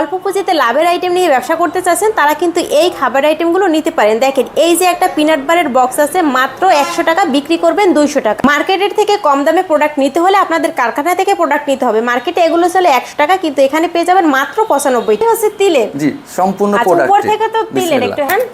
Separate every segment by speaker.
Speaker 1: অল্প পুঁজিতে লাভের আইটেম নিয়ে ব্যবসা করতে চাচ্ছেন তারা কিন্তু এই খাবার আইটেমগুলো নিতে পারেন। দেখেন এই যে একটা পিনাট বারের বক্স আছে, মাত্র 100 টাকা, বিক্রি করবেন 200 টাকা। মার্কেটের থেকে কম দামে প্রোডাক্ট নিতে হলে আপনাদের কারখানা থেকে প্রোডাক্ট নিতে হবে। মার্কেটে এগুলো চলে 100 টাকা, কিন্তু এখানে পেয়ে যাবেন মাত্র 95। এটা হচ্ছে তিলের,
Speaker 2: জি সম্পূর্ণ প্রোডাক্ট।
Speaker 1: উপর থেকে তো তিলের একটু হ্যাঁ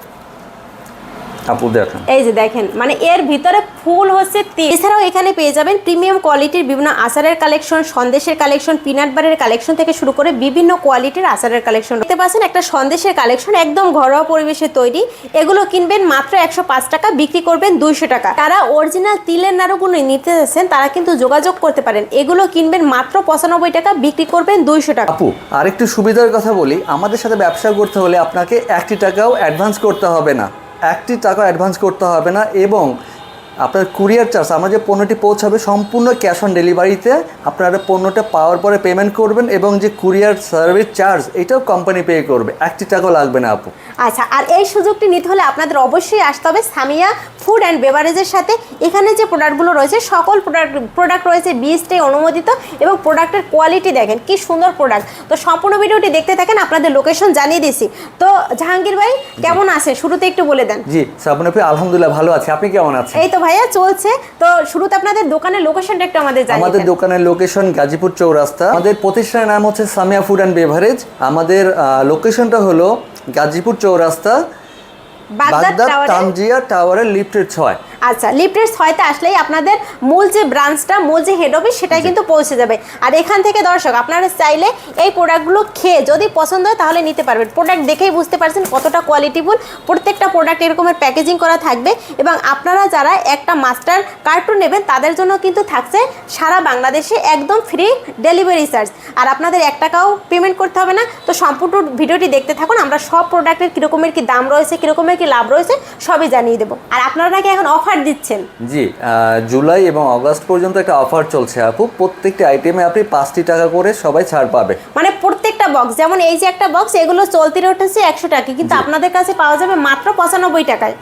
Speaker 2: আপু দেখেন,
Speaker 1: এই যে দেখেন মানে এর ভিতরে ফুল হচ্ছে তিল। এছাড়াও এখানে পেয়ে যাবেন প্রিমিয়াম কোয়ালিটির বিভিন্ন আচারের কালেকশন, সন্দেশের কালেকশন, পিনাট বারের কালেকশন থেকে শুরু করে বিভিন্ন কোয়ালিটির আচারের কালেকশন। দেখতে পাচ্ছেন একটা সন্দেশের কালেকশন, একদম ঘরোয়া পরিবেশে তৈরি। এগুলো কিনবেন মাত্র 105 টাকা, বিক্রি করবেন 200 টাকা। তারা অরিজিনাল তিলের নাড়ুগুলো নিতে যাচ্ছেন তারা কিন্তু যোগাযোগ করতে পারেন। এগুলো কিনবেন মাত্র 95 টাকা, বিক্রি করবেন 200 টাকা।
Speaker 2: আপু আরেকটু সুবিধার কথা বলি, আমাদের সাথে ব্যবসা করতে হলে আপনাকে 1 টাকাও অ্যাডভান্স করতে হবে না, 1 টাকা অ্যাডভান্স করতে হবে না। এবং আপনার কুরিয়ার চার্জ, আমরা যে পণ্যটি পৌঁছাবে সম্পূর্ণ ক্যাশ অন ডেলিভারিতে আপনারা পণ্যটা পাওয়ার পরে পেমেন্ট করবেন, এবং যে কুরিয়ার সার্ভিস চার্জ এটাও কোম্পানি পে করবে, 1 টাকাও লাগবে না আপু।
Speaker 1: আচ্ছা, আর এই সুযোগটি নিতে হলে আপনাদের অবশ্যই আসতে হবে সামিয়া ফুড অ্যান্ড বেভারেজের সাথে। এখানে যে প্রোডাক্টগুলো রয়েছে সকল প্রোডাক্ট রয়েছে বিএসটি অনুমোদিত, এবং প্রোডাক্টের কোয়ালিটি দেখেন কি সুন্দর প্রোডাক্ট। তো সম্পূর্ণ ভিডিওটি দেখতে থাকেন, আপনাদের লোকেশন জানিয়ে দিছি। তো জাহাঙ্গীর ভাই কেমন আছে শুরুতে একটু বলে দেন।
Speaker 2: জি শ্রাবণী আপু আলহামদুলিল্লাহ ভালো আছি, আপনি কেমন আছেন?
Speaker 1: এই তো ভাইয়া চলছে। তো শুরুতে আপনাদের দোকানের লোকেশনটা একটু আমাদের জানিয়ে দেন।
Speaker 2: আমাদের দোকানের লোকেশন গাজীপুর চৌরাস্তা। আমাদের প্রতিষ্ঠানের নাম হচ্ছে সামিয়া ফুড অ্যান্ড বেভারেজ। আমাদের লোকেশনটা হলো গাজীপুর চৌরাস্তা, বাগদাদ তানজিয়া টাওয়ারের লিফটের 6।
Speaker 1: আচ্ছা, লিফটের 6তে আসলেই আপনাদের মূল যে ব্রাঞ্চটা, মূল যে হেড অফিস সেটা কিন্তু পৌঁছে যাবে। আর এখান থেকে দর্শক আপনারা চাইলে এই প্রোডাক্টগুলো খেয়ে যদি পছন্দ হয় তাহলে নিতে পারবেন। প্রোডাক্ট দেখেই বুঝতে পারছেন কতটা কোয়ালিটিফুল। প্রত্যেকটা প্রোডাক্ট এরকমের প্যাকেজিং করা থাকবে, এবং আপনারা যারা একটা মাস্টার কার্টুন নেবেন তাদের জন্য কিন্তু থাকছে সারা বাংলাদেশে একদম ফ্রি ডেলিভারি চার্জ, আর আপনাদের 1 টাকাও পেমেন্ট করতে হবে না। তো সম্পূর্ণ ভিডিওটি দেখতে থাকুন, আমরা সব প্রোডাক্টের কীরকমের কি দাম রয়েছে, কীরকমের কি লাভ রয়েছে সবই জানিয়ে দেবো। আর আপনারা নাকি এখন অফার দিচ্ছেন?
Speaker 2: জি, জুলাই এবং আগস্ট পর্যন্ত একটা অফার চলছে আপু। প্রত্যেকটা আইটেমে আপনি 5 টাকা করে সবাই ছাড় পাবে,
Speaker 1: মানে প্রত্যেকটা বক্স। যেমন এই যে একটা বক্স, এগুলো চলতি রেট হচ্ছে 100 টাকা, কিন্তু আপনাদের কাছে পাওয়া যাবে মাত্র 95 টাকায়।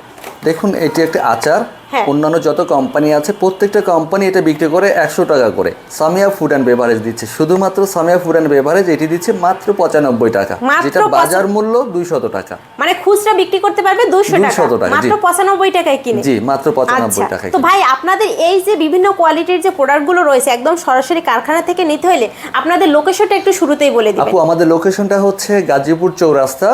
Speaker 2: দেখুন এটি একটা আচার,
Speaker 1: হ্যাঁ।
Speaker 2: অন্যান্য যত কোম্পানি আছে প্রত্যেকটা কোম্পানি এটা বিক্রি করে 100 টাকা করে। সামিয়া ফুড অ্যান্ড বেভারেজ দিচ্ছে, শুধুমাত্র সামিয়া ফুড অ্যান্ড বেভারেজ এটি দিচ্ছে মাত্র 95 টাকা, যেটা বাজার মূল্য 200 টাকা।
Speaker 1: মানে খুচরা বিক্রি করতে পারবে 200 টাকা, মাত্র 95 টাকায় কিনে।
Speaker 2: জি মাত্র 95 টাকায়।
Speaker 1: তো ভাই আপনাদের এই যে বিভিন্ন কোয়ালিটির যে প্রোডাক্টগুলো রয়েছে একদম সরাসরি কারখানা থেকে নিতে হলে আপনাদের লোকেশনটা একটু শুরুতেই বলে দিবেন।
Speaker 2: আপু আমাদের লোকেশনটা হচ্ছে গাজীপুর চৌরাস্তা,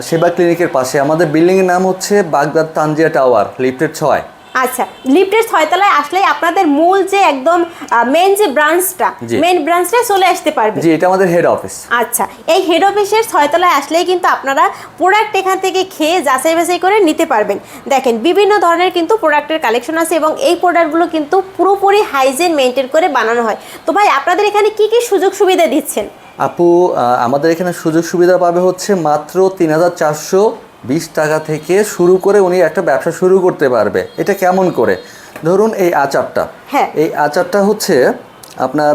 Speaker 2: সেবা ক্লিনিকের পাশে। আমাদের বিল্ডিংয়ের নাম হচ্ছে বাগদাদ তানজিয়া টাওয়ার, লিফটের 6।
Speaker 1: আচ্ছা, লিফটের 6 তলায় আসলেই আপনাদের মূল যে একদম মেন যে ব্রাঞ্চটা, মেন ব্রাঞ্চটা চলে আসতে পারবে।
Speaker 2: জি, এটা আমাদের হেড অফিস।
Speaker 1: আচ্ছা, এই হেড অফিসের 6 তলায় আসলেই কিন্তু আপনারা প্রোডাক্ট এখান থেকে খেয়ে যাচাই বাছাই করে নিতে পারবেন। দেখেন বিভিন্ন ধরনের কিন্তু প্রোডাক্টের কালেকশন আছে, এবং এই প্রোডাক্টগুলো কিন্তু পুরোপুরি হাইজিন মেনটেন করে বানানো হয়। তো ভাই আপনাদের এখানে কি কি সুযোগ সুবিধা দিচ্ছেন?
Speaker 2: আপু আমাদের এখানে সুযোগ সুবিধা পাবে হচ্ছে মাত্র 3420 টাকা থেকে শুরু করে উনি একটা ব্যবসা শুরু করতে পারবে। এটা কেমন করে? ধরুন এই আচারটা,
Speaker 1: হ্যাঁ,
Speaker 2: এই আচারটা হচ্ছে আপনার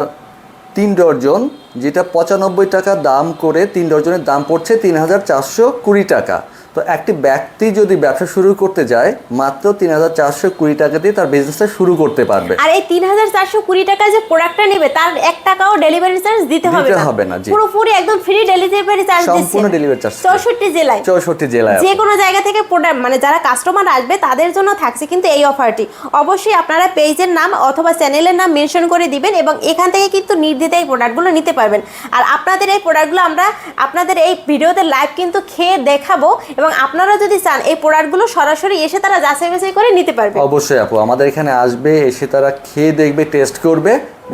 Speaker 2: 3 ডজন, যেটা 95 টাকা দাম করে 3 ডজনের দাম পড়ছে 3420 টাকা। তো একটি ব্যক্তি যদি ব্যবসা শুরু করতে যায় মাত্র 3420 টাকা দিয়ে তার বিজনেসটা শুরু করতে পারবে।
Speaker 1: আর এই 3420 টাকা যে প্রোডাক্টটা নেবে তার 1 টাকাও ডেলিভারি চার্জ দিতে হবে না।
Speaker 2: জি,
Speaker 1: পুরোপুরি একদম ফ্রি ডেলিভারি চার্জ দিচ্ছে,
Speaker 2: সম্পূর্ণ ডেলিভারি চার্জ
Speaker 1: 64 জেলায় যে কোনো জায়গা থেকে প্রোডাক্ট, মানে যারা কাস্টমার আসবে তাদের জন্য থাকছে কিন্তু এই অফারটি। অবশ্যই আপনারা পেজের নাম অথবা চ্যানেলের নাম মেনশন করে দিবেন, এবং এখান থেকে কিন্তু নির্দ্বিধায় এই প্রোডাক্টগুলো নিতে পারবেন। আর আপনাদের এই প্রোডাক্টগুলো আমরা আপনাদের এই ভিডিওতে লাইভ কিন্তু খেয়ে দেখাবো, এবং আপনারা যদি চান এই প্রোডাক্টগুলো সরাসরি এসে তারা যাচাই বাছাই করে নিতে পারবে।
Speaker 2: অবশ্যই আপু আমাদের এখানে আসবে, এসে তারা খেয়ে দেখবে, টেস্ট করবে,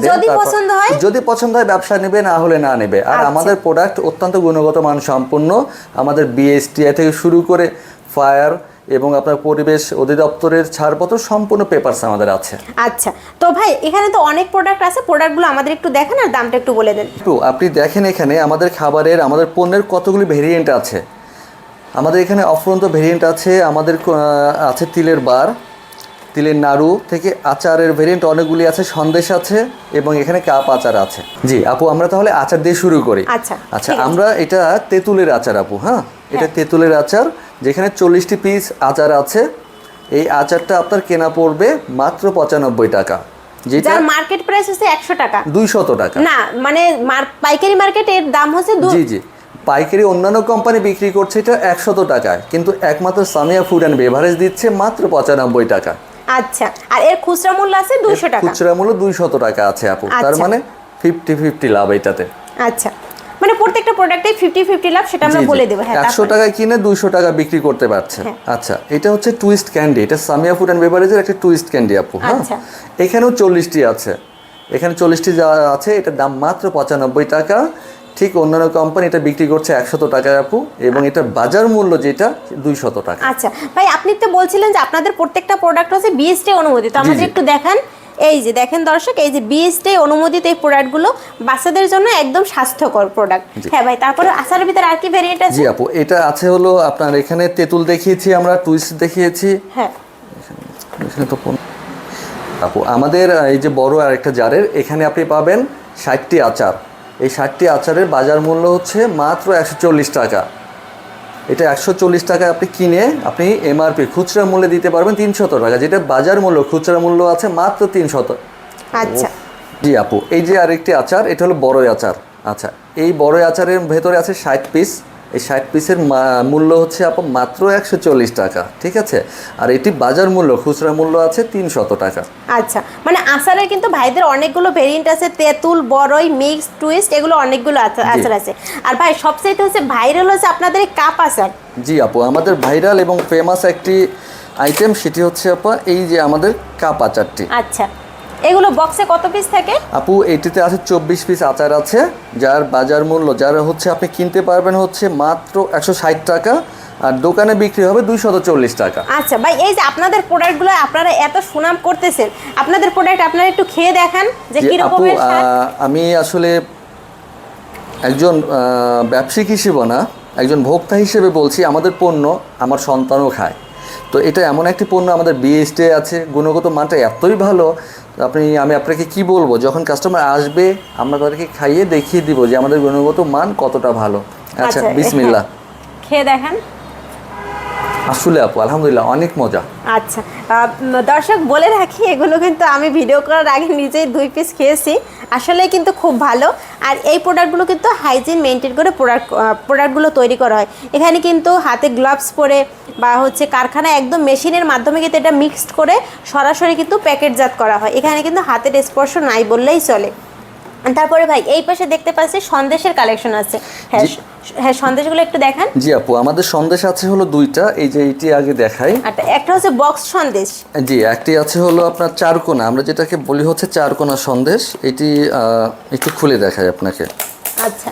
Speaker 1: যদি পছন্দ হয়
Speaker 2: ব্যবসা নেবে, না হলে না নেবে। আর আমাদের প্রোডাক্ট অত্যন্ত গুণগত মান সম্পন্ন। আমাদের বিএসটিআই থেকে শুরু করে ফায়ার এবং আপনার পরিবেশ অধিদপ্তরের ছাড়পত্র সম্পূর্ণ পেপারস আমাদের আছে।
Speaker 1: আচ্ছা, তো ভাই এখানে তো অনেক প্রোডাক্ট আছে, প্রোডাক্টগুলো আমাদের একটু দেখেন আর দামটা একটু বলে দেন।
Speaker 2: আপনি দেখেন এখানে আমাদের খাবারের, আমাদের পণ্যের কতগুলি ভেরিয়েন্ট আছে। আমাদের এখানে অফুরন্ত ভেরিয়েন্ট আছে। আমাদের আছে তিলের বার, তিলের নাড়ু থেকে আচারের ভেরিয়েন্ট অনেকগুলি আছে, সন্দেশ আছে, এবং এখানে কাপ আচার আছে। জি আপু আমরা তাহলে আচার দিয়ে শুরু করি। আচ্ছা আমরা এটা তেঁতুলের আচার আপু। হ্যাঁ, এটা তেঁতুলের আচার, যেখানে 40টি পিস আচার আছে। এই আচারটা আপনার কেনা পড়বে মাত্র 95 টাকা। যেটা
Speaker 1: যার মার্কেট প্রাইস হচ্ছে 100 টাকা
Speaker 2: 200 টাকা।
Speaker 1: না মানে পাইকারি মার্কেটে এর দাম হচ্ছে
Speaker 2: জি জি, পাইকারি অন্যান্য কোম্পানি বিক্রি করছে এটা 100 টাকায়, কিন্তু একমাত্র সামিয়া ফুড অ্যান্ড বেভারেজ দিচ্ছে মাত্র 95 টাকা।
Speaker 1: আচ্ছা, আর এর খুচরা মূল্য আছে 200 টাকা।
Speaker 2: খুচরা মূল্য 200 টাকা আছে আপু, তার মানে 50-50 লাভ এটাতে।
Speaker 1: আচ্ছা, মানে প্রত্যেকটা প্রোডাক্টে 50-50 লাভ, সেটা আমরা বলে দেব। হ্যাঁ,
Speaker 2: 100 টাকায় কিনে 200 টাকা বিক্রি করতে পারছে। আচ্ছা, এটা হচ্ছে টুইস্ট ক্যান্ডি, এটা সামিয়া ফুড অ্যান্ড বেভারেজের একটা টুইস্ট ক্যান্ডি আপু। হ্যাঁ, এখানেও 40টি আছে, এখানে 40টি যা আছে এটার দাম মাত্র 95 টাকা। ঠিক অন্যান্য কোম্পানি এটা বিক্রি করছে 100 টাকায় আপু, এবং এটার বাজার মূল্য যেটা 200 টাকা।
Speaker 1: আচ্ছা ভাই, আপনি তো বলছিলেন যে আপনাদের প্রত্যেকটা প্রোডাক্ট হচ্ছে বিএসটি অনুমোদিত, আমাদের একটু দেখান। এই যে দেখেন দর্শক, এই যে বিএসটি অনুমোদিত এই প্রোডাক্টগুলো বাচ্চাদের জন্য একদম স্বাস্থ্যকর প্রোডাক্ট। হ্যাঁ ভাই, তারপরে আচারের ভিতরে আর কি ভেরিয়েন্ট আছে?
Speaker 2: জি আপু, এটা আছে হলো আপনার এখানে তেঁতুল দেখিয়েছি, আমরা টুইস্ট দেখিয়েছি।
Speaker 1: হ্যাঁ
Speaker 2: এখানে তো আপু আমাদের এই যে বড় আরেকটা জারের, এখানে আপনি পাবেন 60টি আচার। এই 60টি আচারের বাজার মূল্য হচ্ছে মাত্র 140 টাকা। এটা 140 টাকায় আপনি কিনে আপনি এমআরপি খুচরা মূল্যে দিতে পারবেন 300 টাকা, যেটা বাজার মূল্য খুচরা মূল্য আছে মাত্র 300।
Speaker 1: আচ্ছা
Speaker 2: জি আপু, এই যে আরেকটি আচার, এটা হলো বড়ই আচার। আচ্ছা, এই বড়ই আচারের ভেতরে আছে 60 পিস। এই 60 পিসের মূল্য হচ্ছে আপু মাত্র 140 টাকা, ঠিক আছে। আর এটি বাজার মূল্য খুচরা মূল্য আছে 300 টাকা।
Speaker 1: আচ্ছা, মানে আচারের কিন্তু ভাইদের অনেকগুলো ভেরিয়েন্ট আছে, তেঁতুল, বড়ই, মিক্স, টুইস্ট, এগুলো অনেকগুলো আচার আছে। আর ভাই সবচেয়ে হচ্ছে ভাইরাল হচ্ছে আপনাদের এই কাপ আচার।
Speaker 2: জি আপু, আমাদের ভাইরাল এবং ফেমাস একটি আইটেম, সেটি হচ্ছে আপু এই যে আমাদের কাপ আচারটি।
Speaker 1: আচ্ছা, এগুলো বক্সে কত পিস থাকে?
Speaker 2: আপু এটিতে আছে 24 পিস আচার আছে, যার বাজার মূল্য যার হচ্ছে আপনি কিনতে পারবেন হচ্ছে মাত্র 160 টাকা, আর দোকানে বিক্রি হবে 240 টাকা।
Speaker 1: আচ্ছা ভাই, এই যে আপনাদের প্রোডাক্টগুলো আপনারা এত সুনাম করতেছেন, আপনাদের প্রোডাক্ট আপনারা একটু খেয়ে দেখান যে কি রকমের স্বাদ।
Speaker 2: আমি আসলে একজন ব্যবসায়িক হিসেবে না, একজন ভোক্তা হিসেবে বলছি, আমাদের পণ্য আমার সন্তানও খায়। তো এটা এমন একটি পণ্য, আমাদের বিএসটি আছে, গুণগত মানটা এতই ভালো, আমি আপনাকে কি বলবো, যখন কাস্টমার আসবে আমরা তাদেরকে খাইয়ে দেখিয়ে দিব যে আমাদের গুণগত মান কতটা ভালো। আচ্ছা, বিসমিল্লাহ,
Speaker 1: খেয়ে দেখেন।
Speaker 2: আসলে আপু আলহামদুলিল্লাহ অনেক মজা।
Speaker 1: আচ্ছা দর্শক বলে রাখি, এগুলো কিন্তু আমি ভিডিও করার আগে নিজেই 2 পিস খেয়েছি, আসলে কিন্তু খুব ভালো। আর এই প্রোডাক্টগুলো কিন্তু হাইজিন মেনটেন করে প্রোডাক্টগুলো তৈরি করা হয়। এখানে কিন্তু হাতে গ্লাভস পরে বা হচ্ছে কারখানায় একদম মেশিনের মাধ্যমে কিন্তু এটা মিক্সড করে সরাসরি কিন্তু প্যাকেটজাত করা হয়। এখানে কিন্তু হাতের স্পর্শ নাই বললেই চলে। তারপরে ভাই এই পাশে দেখতে পাচ্ছি সন্দেশের কালেকশন আছে। হ্যাঁ হ্যাঁ, সন্দেশগুলো একটু দেখান।
Speaker 2: জি আপু, আমাদের সন্দেশ আছে হলো 2টা, এই যে এইটি আগে দেখাই।
Speaker 1: আচ্ছা, একটা হচ্ছে বক্স সন্দেশ।
Speaker 2: জি, একটি আছে হলো আপনার চারকোনা, আমরা যেটাকে বলি হচ্ছে চারকোনা সন্দেশ। এটি একটু খুলে দেখাই আপনাকে।
Speaker 1: আচ্ছা,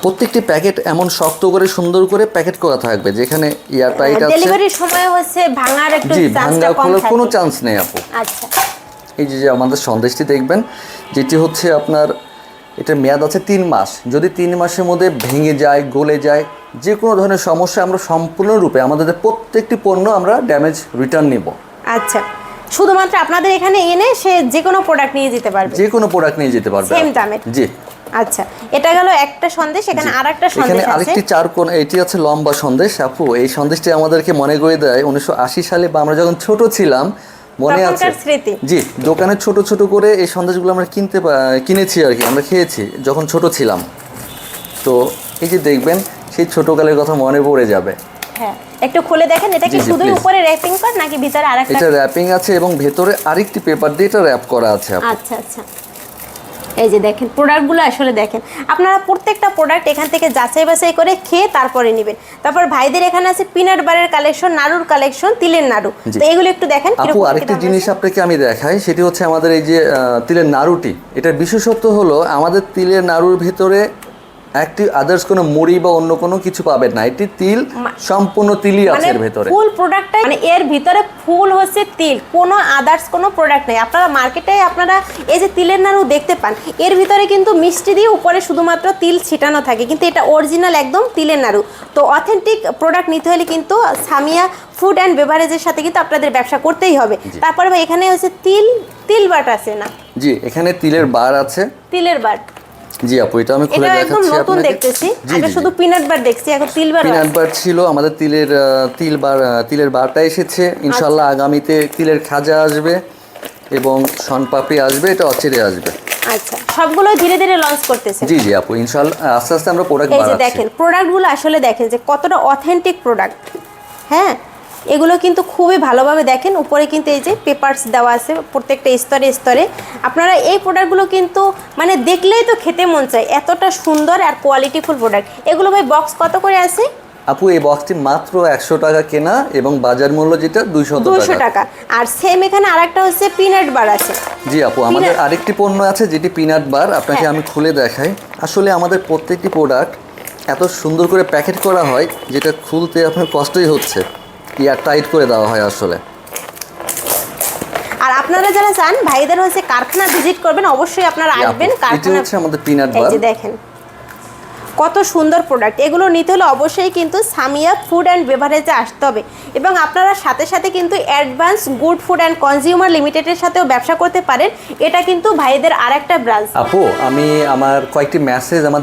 Speaker 2: প্রত্যেকটি প্যাকেট এমন শক্ত করে সুন্দর করে প্যাকেট করা থাকবে, যেখানে এয়ার টাইট আছে।
Speaker 1: ডেলিভারির সময় হচ্ছে ভাঙার একটু
Speaker 2: জি,
Speaker 1: চান্সটা
Speaker 2: ভাঙা
Speaker 1: কম
Speaker 2: খোলার
Speaker 1: থাকে।
Speaker 2: কোনো চান্স নেই আপু।
Speaker 1: আচ্ছা,
Speaker 2: এই যে আমাদের সন্দেশটি দেখবেন, যেটি হচ্ছে আপনার এটার মেয়াদ আছে 3 মাস। যদি 3 মাসের মধ্যে ভেঙে যায়, গলে যায়, যে কোনো ধরনের সমস্যা, আমরা সম্পূর্ণরূপে আমাদের প্রত্যেকটি পণ্য আমরা ড্যামেজ রিটার্ন নিব।
Speaker 1: আচ্ছা, শুধুমাত্র আপনাদের এখানে এনে সে যে কোনো প্রোডাক্ট নিয়ে যেতে পারবে,
Speaker 2: যে কোনো প্রোডাক্ট নিয়ে যেতে পারবে
Speaker 1: সেম দামে।
Speaker 2: জি।
Speaker 1: আচ্ছা, এটা গেল একটা সন্দেশ, এখানে আরেকটা সন্দেশ
Speaker 2: এখানে
Speaker 1: আছে।
Speaker 2: আরেকটি চারকোনা, এটি আছে লম্বা সন্দেশ আপু। এই সন্দেশটি আমাদেরকে মনে করে দেয় 1980 সালে বা আমরা যখন ছোট ছিলাম, মনে আছে? জি, দোকানে ছোট ছোট করে এই সন্দেশগুলো আমরা কিনেছি আর কি, আমরা খেয়েছি যখন ছোট ছিলাম। তো এই যে দেখবেন, সেই ছোটকালের কথা মনে পড়ে যাবে।
Speaker 1: হ্যাঁ, একটু খুলে দেখেন। এটা কি শুধু উপরে র‍্যাপিং করা নাকি ভিতরে আরেকটা?
Speaker 2: এটা র‍্যাপিং আছে এবং ভেতরে আরেকটি পেপার দিয়ে এটা র‍্যাপ করা আছে আপু।
Speaker 1: আচ্ছা আচ্ছা, এই যে দেখেন প্রোডাক্টগুলো, আসলে দেখেন আপনারা প্রত্যেকটা প্রোডাক্ট এখান থেকে যাচাই বাছাই করে খেয়ে তারপরে নেবেন। তারপর ভাইদের এখানে আছে পিনাট বারের কালেকশন, নাড়ুর কালেকশন, তিলের নাড়ু। তো এগুলো একটু দেখেন।
Speaker 2: আপু আরেকটি জিনিস আপনাকে আমি দেখাই, সেটি হচ্ছে আমাদের এই যে তিলের নাড়ুটি। এটার বিশেষত্ব হলো আমাদের তিলের নাড়ুর ভেতরে একটি আদার্স কোনো মুড়ি বা অন্য কোনো কিছু পাবেন না, এটি তিল, সম্পূর্ণ তিলই আছে এর ভেতরে।
Speaker 1: ফুল প্রোডাক্টটা মানে এর ভিতরে ফুল হচ্ছে তিল, কোনো আদার্স কোনো প্রোডাক্ট নেই। আপনারা মার্কেটে আপনারা এই যে তিলের নাড়ু দেখতে পান, এর ভিতরে কিন্তু মিষ্টি দিয়ে উপরে শুধুমাত্র তিল ছিটানো থাকে, কিন্তু এটা অরিজিনাল একদম তিলের নাড়ু। তো অথেন্টিক প্রোডাক্ট নিতে হলে কিন্তু সামিয়া ফুড অ্যান্ড বেভারেজের সাথে কিন্তু আপনাদের ব্যবসা করতেই হবে। তারপরে ভাই এখানে হচ্ছে তিল বাট আছে না?
Speaker 2: জি, এখানে তিলের বার আছে।
Speaker 1: তিলের বাট,
Speaker 2: জি আপু, এটা আমি খুলে দেখাচ্ছি আপনাকে।
Speaker 1: নতুন দেখতেছি, আগে শুধু পিনাট বার দেখছি, এখন তিল বার।
Speaker 2: পিনাট বার ছিল, আমাদের তিলের বারটা এসেছে। ইনশাআল্লাহ আগামীতে তিলের খাজা আসবে। এবং শনপাপড়ি আসবে, এটা অচিরে আসবে।
Speaker 1: আচ্ছা, সবগুলো ধীরে ধীরে লঞ্চ করতেছেন?
Speaker 2: জি জি আপু, ইনশাআল্লাহ আস্তে আস্তে আমরা প্রোডাক্ট
Speaker 1: এই যে
Speaker 2: বাড়াচ্ছি।
Speaker 1: দেখেন প্রোডাক্টগুলো আসলে দেখেন যে কতটা অথেন্টিক প্রোডাক্ট। হ্যাঁ, এগুলো কিন্তু খুবই ভালোভাবে দেখেন, উপরে কিন্তু এই যে পেপারস দেওয়া আছে প্রত্যেকটা স্তরে স্তরে। আপনারা এই প্রোডাক্টগুলো কিন্তু মানে দেখলেই তো খেতে মন চায়, এতটা সুন্দর আর কোয়ালিটিফুল প্রোডাক্ট। এগুলো ভাই বক্স কত করে আছে?
Speaker 2: আপু এই বক্সটি মাত্র 100 টাকা কেনা এবং বাজার মূল্য যেটা 200
Speaker 1: টাকা। আর সেম এখানে আরেকটা হচ্ছে পিনাট বার আছে।
Speaker 2: জি আপু, আমাদের আরেকটি পণ্য আছে যেটি পিনাট বার, আপনাকে আমি খুলে দেখাই। আসলে আমাদের প্রত্যেকটি প্রোডাক্ট এত সুন্দর করে প্যাকেট করা হয় যেটা খুলতে আপনার কষ্টই হচ্ছে, ইয়ার টাইট করে দেওয়া হয় আসলে।
Speaker 1: আর আপনারা যারা চান ভাইদের হচ্ছে কারখানা ভিজিট করবেন, অবশ্যই আপনারা আসবেন
Speaker 2: এটি
Speaker 1: কারখানা।
Speaker 2: হচ্ছে আমাদের পিনাট
Speaker 1: এই
Speaker 2: বার।
Speaker 1: যে দেখেন কত সুন্দর প্রোডাক্ট। এগুলো নিতে হলে অবশ্যই কিন্তু সামিয়া ফুড অ্যান্ড বেভারেজে আসতে হবে, এবং আপনারা সাথে সাথে কিন্তু advance good food and consumer লিমিটেডের সাথেও ব্যবসা করতে পারেন। এটা কিন্তু ভাইদের আরেকটা ব্রাঞ্চ।
Speaker 2: আপু আমি আমার কয়েকটি মেসেজ আমার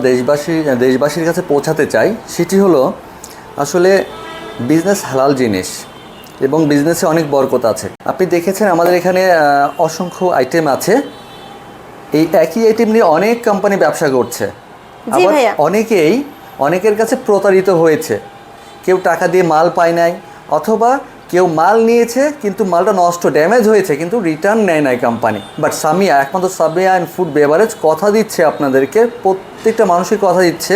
Speaker 2: দেশবাসীর কাছে পৌঁছাতে চাই। সেটি হলো আসলে বিজনেস হালাল জিনিস এবং বিজনেসে অনেক বরকত আছে। আপনি দেখেছেন আমাদের এখানে অসংখ্য আইটেম আছে, এই একই আইটেম নিয়ে অনেক কোম্পানি ব্যবসা করছে।
Speaker 1: জি
Speaker 2: আবার
Speaker 1: ভাইয়া।
Speaker 2: অনেকের কাছে প্রতারিত হয়েছে, কেউ টাকা দিয়ে মাল পায় নাই, অথবা কেউ মাল নিয়েছে কিন্তু মালটা নষ্ট ড্যামেজ হয়েছে কিন্তু রিটার্ন নেয় নাই কোম্পানি। বাট সামিয়া, একমাত্র সামিয়া অ্যান্ড ফুড বেভারেজ কথা দিচ্ছে আপনাদেরকে, প্রত্যেকটা মানুষের কথা দিচ্ছে,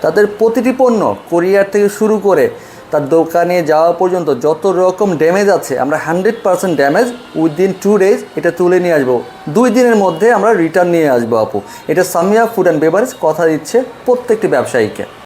Speaker 2: তাদের প্রতিটি পণ্য কোরিয়ার থেকে শুরু করে তার দোকানে যাওয়া পর্যন্ত যত রকম ড্যামেজ আছে আমরা 100% ড্যামেজ উইদিন 2 days এটা তুলে নিয়ে আসবো, 2 দিনের মধ্যে আমরা রিটার্ন নিয়ে আসবো আপু। এটা সামিয়া ফুড অ্যান্ড বেভারেজ কথা দিচ্ছে প্রত্যেকটি ব্যবসায়ীকে।